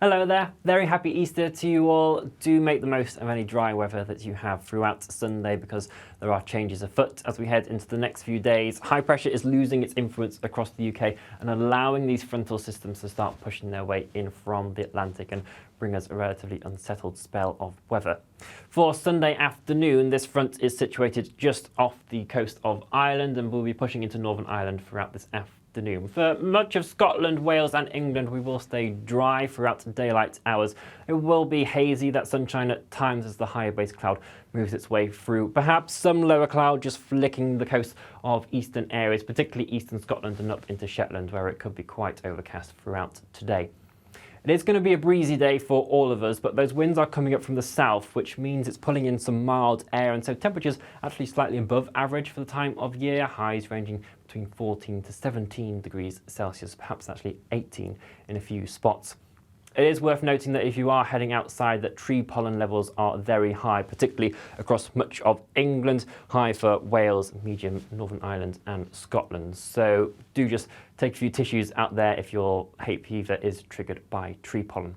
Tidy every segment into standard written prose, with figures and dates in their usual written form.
Hello there, very happy Easter to you all. Do make the most of any dry weather that you have throughout Sunday because there are changes afoot as we head into the next few days. High pressure is losing its influence across the UK and allowing these frontal systems to start pushing their way in from the Atlantic and bring us a relatively unsettled spell of weather. For Sunday afternoon, this front is situated just off the coast of Ireland and will be pushing into Northern Ireland throughout this afternoon. For much of Scotland, Wales and England, we will stay dry throughout daylight hours. It will be hazy, that sunshine at times as the higher base cloud moves its way through. Perhaps some lower cloud just flicking the coast of eastern areas, particularly eastern Scotland and up into Shetland, where it could be quite overcast throughout today. It is going to be a breezy day for all of us, but those winds are coming up from the south, which means it's pulling in some mild air, and so temperatures actually slightly above average for the time of year, highs ranging between 14 to 17 degrees Celsius, perhaps actually 18 in a few spots. It is worth noting that if you are heading outside, that tree pollen levels are very high, particularly across much of England, high for Wales, medium Northern Ireland and Scotland. So do just take a few tissues out there if your hay fever is triggered by tree pollen.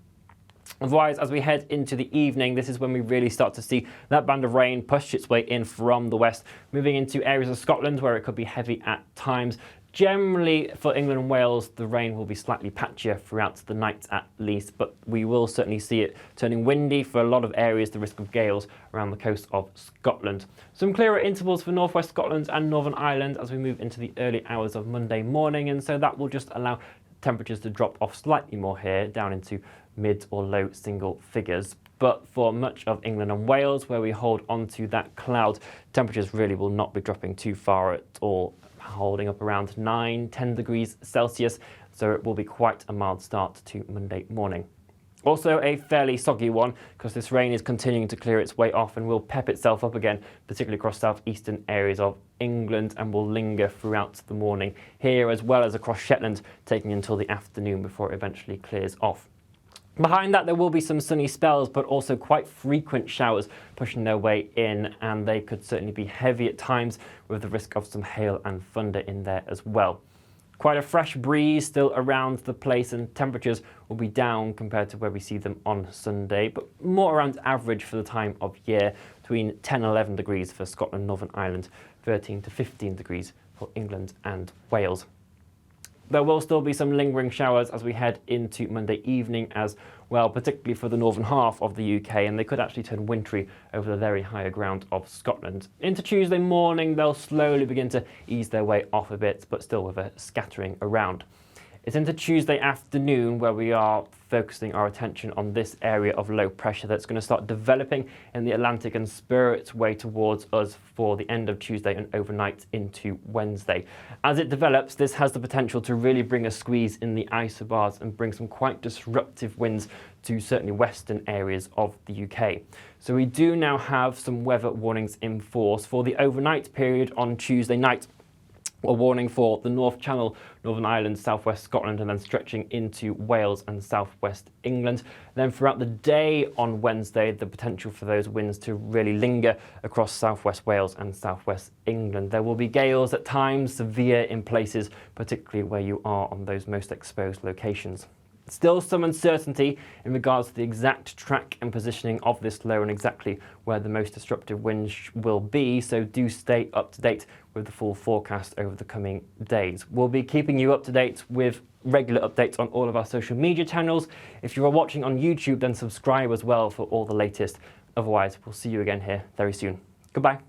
Otherwise, as we head into the evening, this is when we really start to see that band of rain push its way in from the west, moving into areas of Scotland where it could be heavy at times. Generally, for England and Wales, the rain will be slightly patchier throughout the night at least, but we will certainly see it turning windy for a lot of areas, the risk of gales around the coast of Scotland. Some clearer intervals for northwest Scotland and Northern Ireland as we move into the early hours of Monday morning, and so that will just allow temperatures to drop off slightly more here, down into mid or low single figures. But for much of England and Wales, where we hold onto that cloud, temperatures really will not be dropping too far at all, holding up around 9-10 degrees Celsius, so it will be quite a mild start to Monday morning. Also a fairly soggy one, because this rain is continuing to clear its way off and will pep itself up again, particularly across southeastern areas of England, and will linger throughout the morning here as well as across Shetland, taking until the afternoon before it eventually clears off. Behind that, there will be some sunny spells, but also quite frequent showers pushing their way in, and they could certainly be heavy at times with the risk of some hail and thunder in there as well. Quite a fresh breeze still around the place, and temperatures will be down compared to where we see them on Sunday, but more around average for the time of year, between 10 and 11 degrees for Scotland, Northern Ireland, 13 to 15 degrees for England and Wales. There will still be some lingering showers as we head into Monday evening as well, particularly for the northern half of the UK, and they could actually turn wintry over the very higher ground of Scotland. Into Tuesday morning, they'll slowly begin to ease their way off a bit, but still with a scattering around. It's into Tuesday afternoon where we are focusing our attention on this area of low pressure that's going to start developing in the Atlantic and spur its way towards us for the end of Tuesday and overnight into Wednesday. As it develops, this has the potential to really bring a squeeze in the isobars and bring some quite disruptive winds to certainly western areas of the UK. So we do now have some weather warnings in force for the overnight period on Tuesday night. A warning for the North Channel, Northern Ireland, southwest Scotland, and then stretching into Wales and southwest England. Then throughout the day on Wednesday, the potential for those winds to really linger across southwest Wales and southwest England. There will be gales at times, severe in places, particularly where you are on those most exposed locations. Still some uncertainty in regards to the exact track and positioning of this low and exactly where the most disruptive winds will be, so do stay up to date with the full forecast over the coming days. We'll be keeping you up to date with regular updates on all of our social media channels. If you are watching on YouTube, then subscribe as well for all the latest. Otherwise, we'll see you again here very soon. Goodbye.